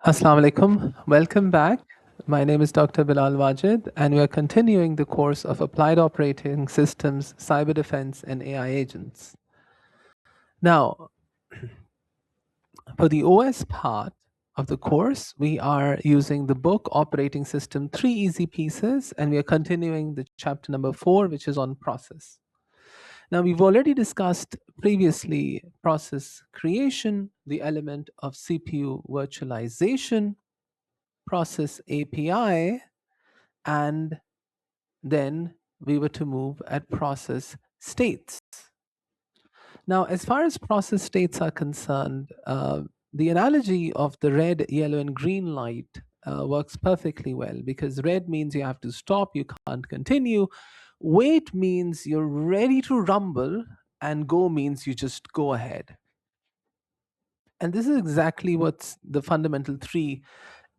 Assalamu alaikum. Welcome back. My name is Dr. Bilal Wajid, and we are continuing the course of Applied Operating Systems, Cyber Defense, and AI Agents. Now, for the OS part of the course, we are using the book Operating System 3 Easy Pieces, and we are continuing the chapter number 4, which is on process. Now, we've already discussed previously process creation, the element of CPU virtualization, process API, and then we were to move at process states. Now, as far as process states are concerned, the analogy of the red, yellow, and green light works perfectly well because red means you have to stop, you can't continue. Wait means you're ready to rumble, and go means you just go ahead. And this is exactly what the fundamental three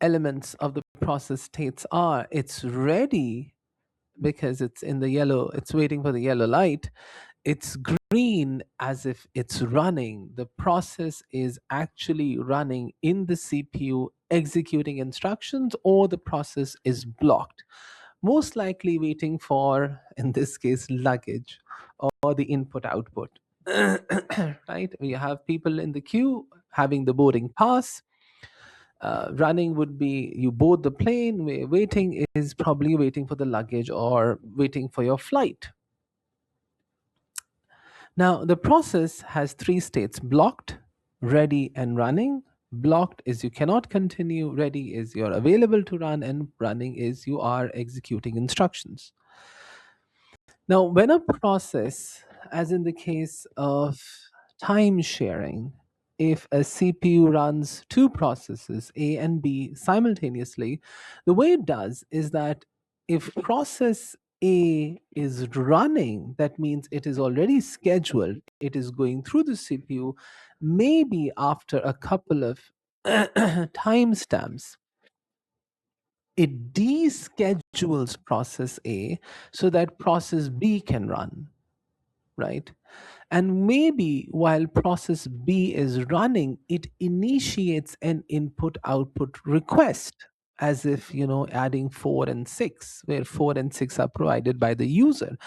elements of the process states are. It's ready because it's in the yellow, it's waiting for the yellow light. It's green as if it's running. The process is actually running in the CPU, executing instructions, or the process is blocked, most likely waiting for, in this case, luggage or the input output. Right? We have people in the queue having the boarding pass. Running would be you board the plane. Waiting is probably waiting for the luggage or waiting for your flight. Now, the process has three states: blocked, ready, and running. Blocked is you cannot continue, ready is you're available to run, and running is you are executing instructions. Now, when a process, as in the case of time sharing, if a CPU runs two processes, A and B, simultaneously, the way it does is that if process A is running, that means it is already scheduled, it is going through the CPU, maybe after a couple of timestamps, it deschedules process A so that process B can run, right? And maybe while process B is running, it initiates an input output request, as if, adding 4 and 6, where 4 and 6 are provided by the user.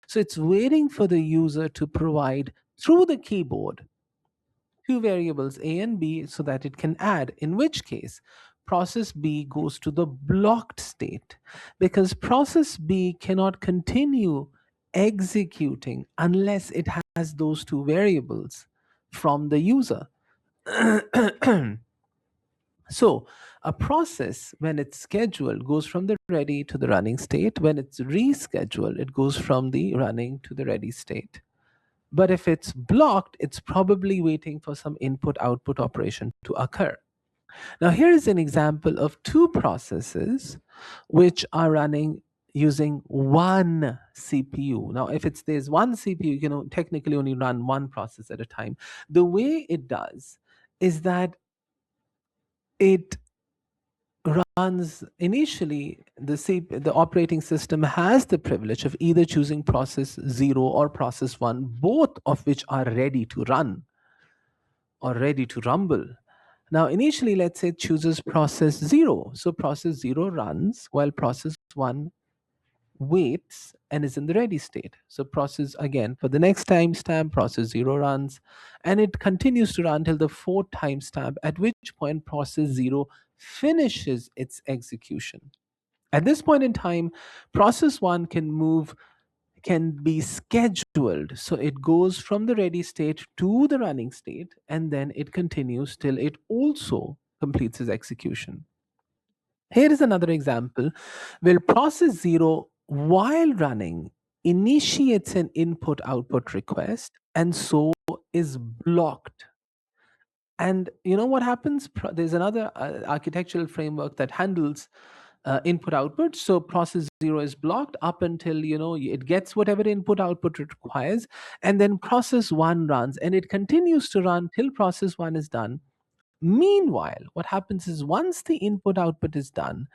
So it's waiting for the user to provide through the keyboard two variables A and B so that it can add, in which case process B goes to the blocked state because process B cannot continue executing unless it has those two variables from the user. So a process, when it's scheduled, goes from the ready to the running state. When it's rescheduled, it goes from the running to the ready state. But if it's blocked, it's probably waiting for some input output operation to occur. Now, here is an example of two processes which are running using one CPU. Now, if there's one CPU, you can technically only run one process at a time. The way it does is that it runs initially the operating system has the privilege of either choosing process 0 or process 1, both of which are ready to run or ready to rumble. Now, initially, let's say it chooses process 0. So process 0 runs while process 1 waits and is in the ready state. So process, again, for the next timestamp, process 0 runs and it continues to run till the fourth timestamp, at which point process 0 finishes its execution. At this point in time, process 1 can be scheduled. So it goes from the ready state to the running state, and then it continues till it also completes its execution. Here is another example where process 0, while running, initiates an input output request and so is blocked. And you know what happens? There's another architectural framework that handles input output. So process 0 is blocked up until it gets whatever input output it requires, and then process 1 runs and it continues to run till process 1 is done. Meanwhile, what happens is once the input output is done,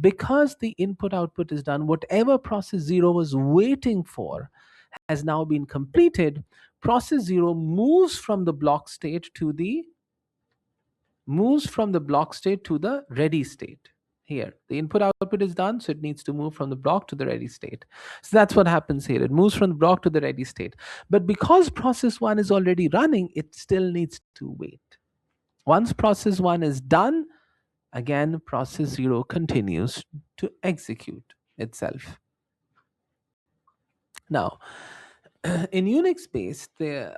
because the input output is done, whatever process 0 was waiting for has now been completed. Process 0 moves from the block state to the moves from the block state to the ready state. Here, the input output is done, so it needs to move from the block to the ready state. So that's what happens here. It moves from the block to the ready state. But because process one is already running, it still needs to wait. Once process one is done, again, process zero continues to execute itself. Now, in Unix based,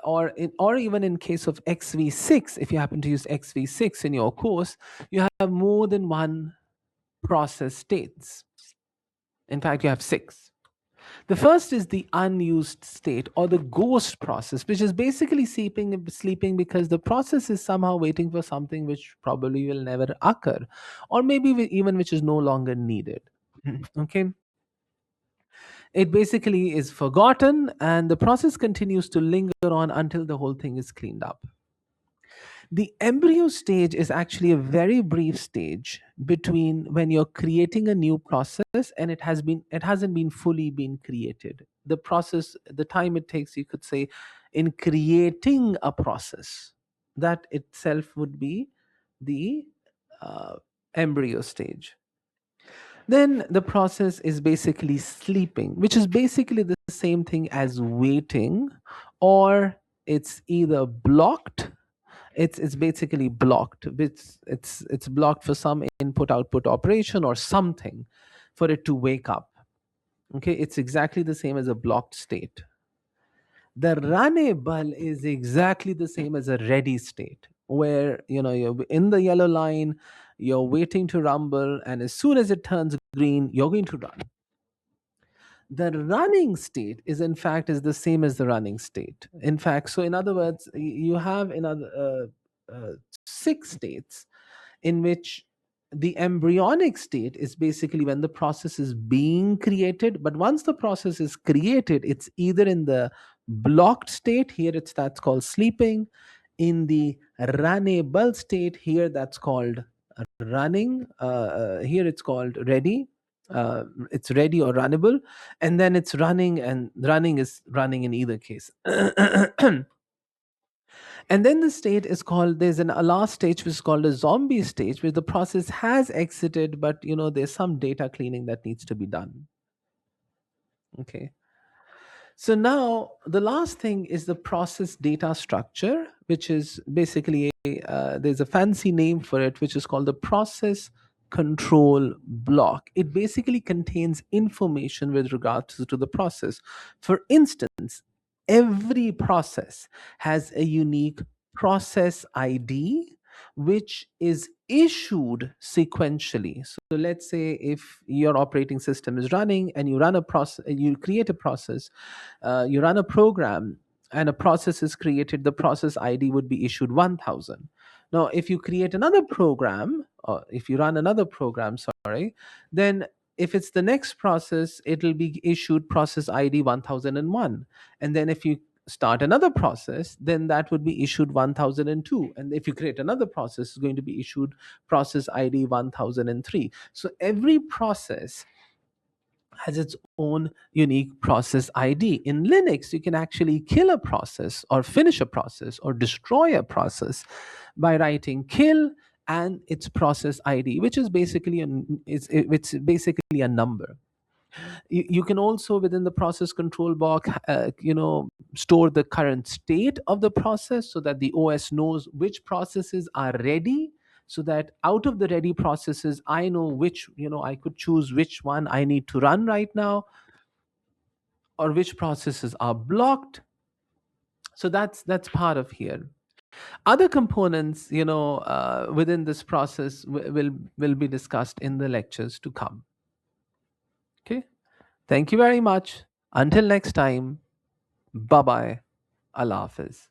or even in case of XV6, if you happen to use XV6 in your course, you have more than one process states. In fact, you have six. The first is the unused state or the ghost process, which is basically sleeping because the process is somehow waiting for something which probably will never occur, or maybe even which is no longer needed. Okay. It basically is forgotten, and the process continues to linger on until the whole thing is cleaned up. The embryo stage is actually a very brief stage between when you're creating a new process and it hasn't been fully been created. The process, the time it takes, you could say, in creating a process, that itself would be the uh, embryo stage. Then the process is basically sleeping, which is basically the same thing as waiting, or it's either blocked. It's basically blocked. It's blocked for some input output operation or something for it to wake up. Okay, it's exactly the same as a blocked state. The runnable is exactly the same as a ready state, where you're in the yellow line, you're waiting to rumble, and as soon as it turns green, you're going to run. The running state is in fact is the same as the running state. In fact, so in other words, you have another six states in which the embryonic state is basically when the process is being created. But once the process is created, it's either in the blocked state, here it's that's called sleeping. In the runnable state, here that's called running. Here it's called ready. It's ready or runnable, and then it's running, and running is running in either case. And then the state is called, there's a last stage which is called a zombie stage, where the process has exited, but there's some data cleaning that needs to be done. Okay. So now the last thing is the process data structure, which is basically there's a fancy name for it, which is called the process control block. It basically contains information with regards to the process. For instance, every process has a unique process ID, which is issued sequentially. So let's say if your operating system is running and you run a process, you create a process, you run a program, and a process is created, the process ID would be issued 1000. Now, if you create another program, or if you run another program, sorry, then if it's the next process, it'll be issued process ID 1001. And then if you start another process, then that would be issued 1002. And if you create another process, it's going to be issued process ID 1003. So every process has its own unique process ID. In Linux, you can actually kill a process or finish a process or destroy a process by writing kill and its process ID, which is basically it's basically a number. You can also within the process control block store the current state of the process so that the OS knows which processes are ready, so that out of the ready processes I know which, I could choose which one I need to run right now, or which processes are blocked. So that's part of here. Other components, within this process will be discussed in the lectures to come. Okay, thank you very much. Until next time, bye bye. Allah Hafiz.